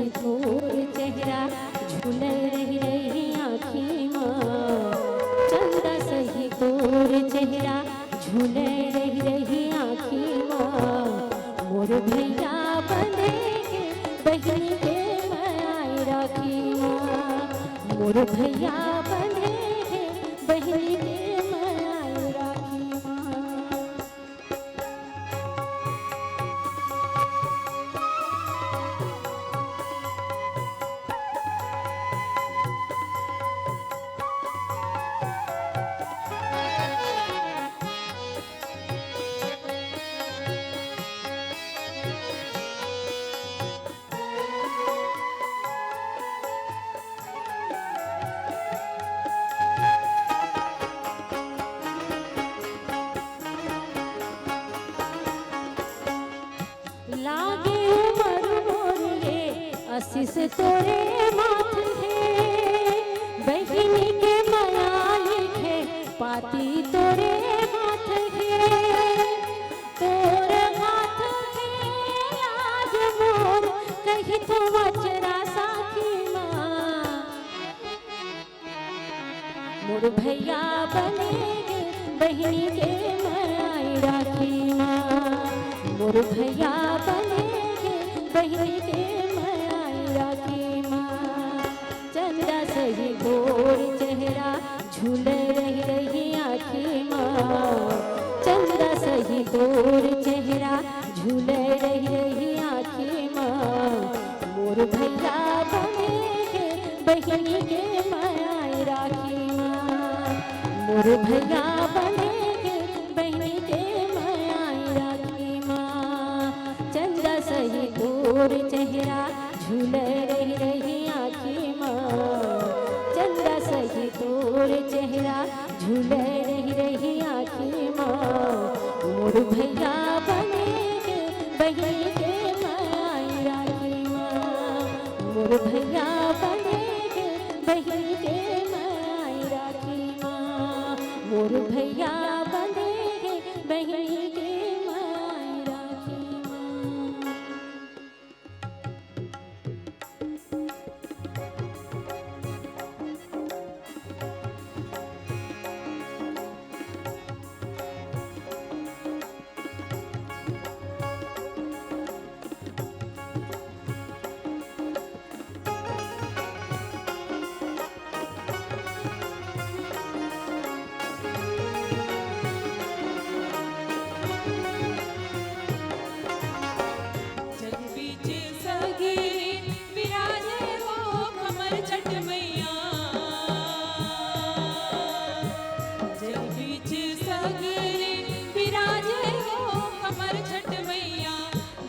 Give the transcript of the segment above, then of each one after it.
सही तोर चेहरा झूले रही आँखी माँ। चंदा सही तोर चेहरा झूले रही आँखी माँ। मोर भैया बंधेगे बहन के माय राखी माँ। मोर भैया बंधेगे बहन के माय राखी माँ। लागे उमर मोर ये आशीष तोरे माथ है। बहिनी के माया लिखे पाती तोरे हाथ है। तोरे हाथ है आज मोर कही तो वचरा साखी माँ। मोर भैया बनेगे बहिनी के माय राखी माँ। मोर भैया बनेगे बहन के माय राखी माँ। चंदा सही गोर चेहरा झूले रही आँखी माँ। चंदा सही गोर चेहरा झूले रही आँखी माँ। मोर भैया बनेगे बहन के माय राखी माँ। मोर भैया बनेगे बहन के माय राखी माँ। चंदा सही तोर चेहरा झूले रही आँखी माँ। चंदा सही तोर चेहरा झूले रही आँखी माँ। मोर भैया बनेगे बहन के माय राखी माँ। मोर भैया बनेगे बहन के माय राखी माँ। मोर भैया बनेगे बहन के माय राखी माँ।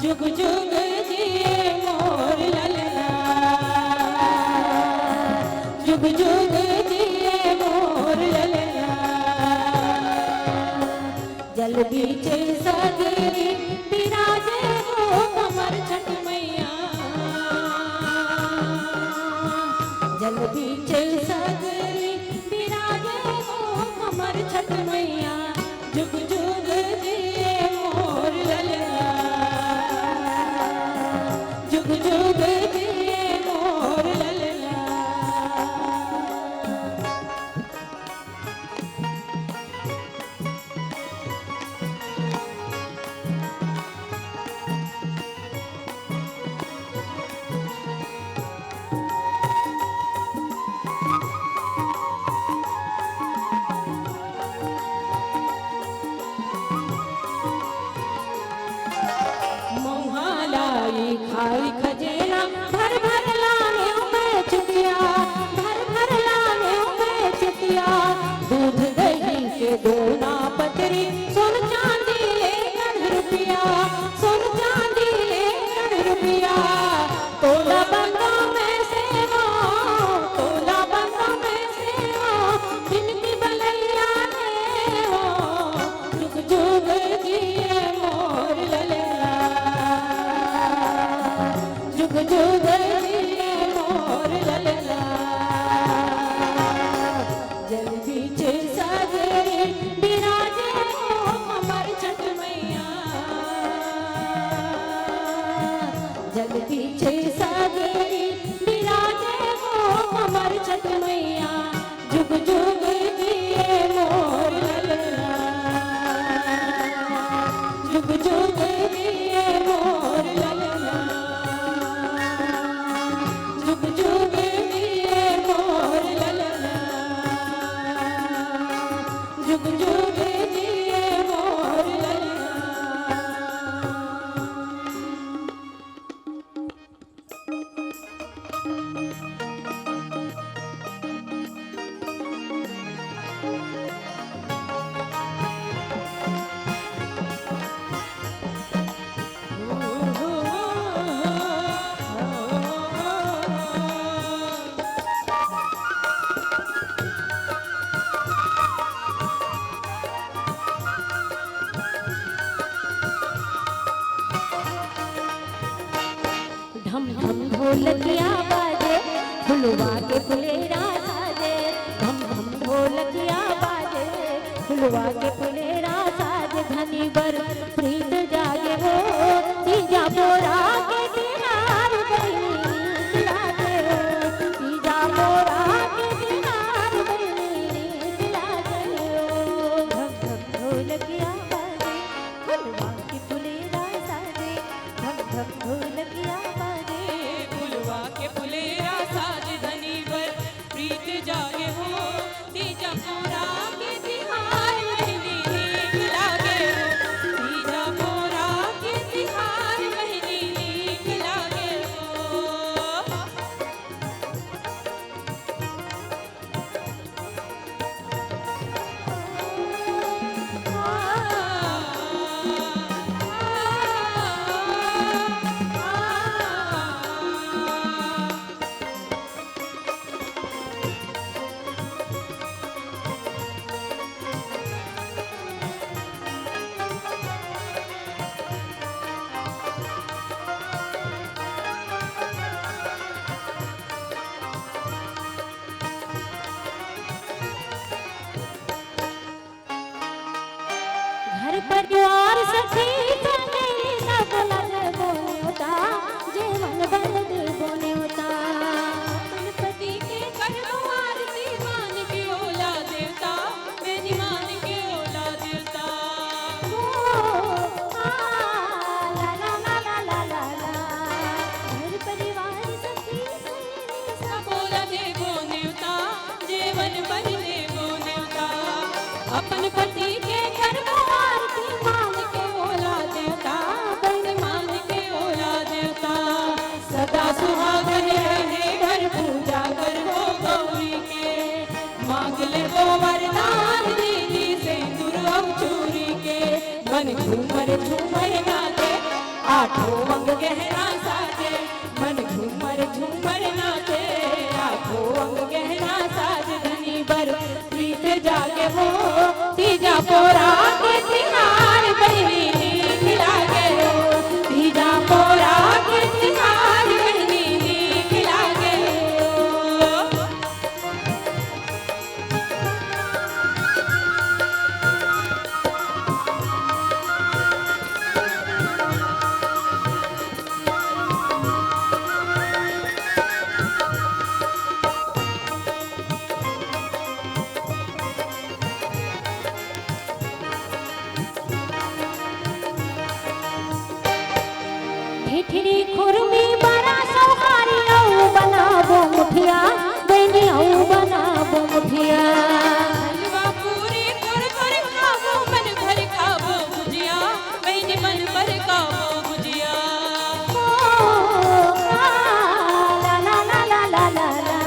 जुग जुग जिए मोर ललना। जुग जुग जिए मोर ललना। जल बीच सगरी विराजे हो कमर छठ मैया। जल बीच सगरी विराजे हो कमर छठ मैया। जुग जुग जिए मोर ललना। जुग जुग जिए मोर ललना। खाई खजेना भर भर लाने में चुकिया। भर भर लाने में चुकिया। दूध दही के दोना पतरी सोन चांदी ले रुपया। सोन चांदी ले रुपया। तोला बंदा में सेवा। तोला बंदा में सेवा। जिनकी बलैया ने हो। जुग जुग जिए मोर ललना। जुग जुग जिए मोर ललना। जल बीच सगरे विराजे हो कमर छठ मैया। जल बीच सगरे ढम ढम ढोलकिया बाजे फुलवा के फुलेरा साजे। ढम ढम ढोलकिया बाजे फुलवा के फुलेरा साजे। धनी बर प्रीत जागे हो तीजा बोरा के किनार बनी लागे हो। तीजा बोरा के किनार बनी लागे हो। ढम ढम ढोलकिया बाजे फुलवा के फुलेरा साजे। ढम ढम ढोलकिया फुलवा के फुलेरा साज धनी बर प्रीत जागे हो तीजा बोरा के तिहार महीने नीक लागे हो। तीजा बोरा के तिहार महीने नीक लागे हो। घर परिवार सखी संगी सब लग बोता जीवन बल दे बोता। पति के करवार दीवान के ओला देवता मेरी मान के ओला देवता। ला ला ला ला ला ला ला। घर परिवार सखी सब ओला देवो नेवता जीवन बल देवो नेवता। अपन पति के करवार दीवान के ओला देवता मेरी मान के ओला देवता। सदा सुहागन रहे घर पूजा करो गौरी के मांग ले वो वरदान दीदी सिंदूर अब चूरी के। मन झूमर झूमर नाचे आठों अंग गहरा साजे। मन झूमर झूमर नाचे आठों अंग गहरा साजे। धनी बर प्रीत जागे हो तीजा पोरा के तिहार बहिनी नीक लागे हो। तीजा पोरा के तिहार बहिनी नीक लागे हो। ठिठरी खुरमी बड़ा सौहारी औ बनाबो मुठिया बनी औ बनाबो मुठिया। हलवा पूरी कर कर खाबो मन भर खाबो भुजिया मैंने मन भर खाबो भुजिया। ला ला ला ला ला ला ला।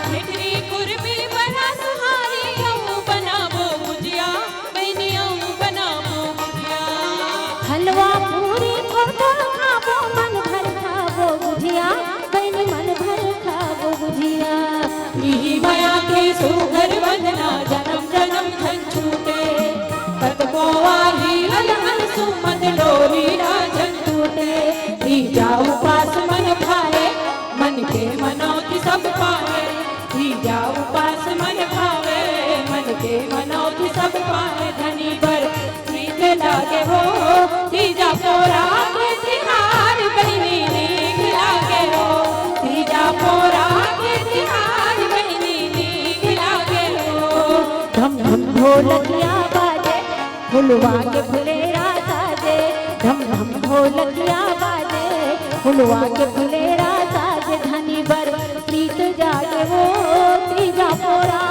ठिठरी खुरमी बना सुहारी औ बनाबो भुजिया मैंने औ बनाबो भुजिया। हलवा पूरी कुरकुर खाबो मन भर खाबो बुझिया बनी मन भर खाबो बुझिया। यही माया के सुघर वंदना जन्म जन्म धन छूटे। कत को वाली अलहन सुमत डोरी राजन टूटे। तीजा उपास मन भाए मन के मनौती सब पाए। तीजा उपास मन भावे मन के मनौती सब पाए। धनी बर प्रीत लागे हो तीजा पोरा के तिहार बहिनी नीक लागे हो। तीजा पोरा के तिहार बहिनी नीक लागे हो। धम धम ढोलकिया बाजे फुलवा के फुलेरा साजे। धम धम ढोलकिया बाजे फुलवा के फुलेरा साजे। धनी बर प्रीत जागे हो तीजा पोरा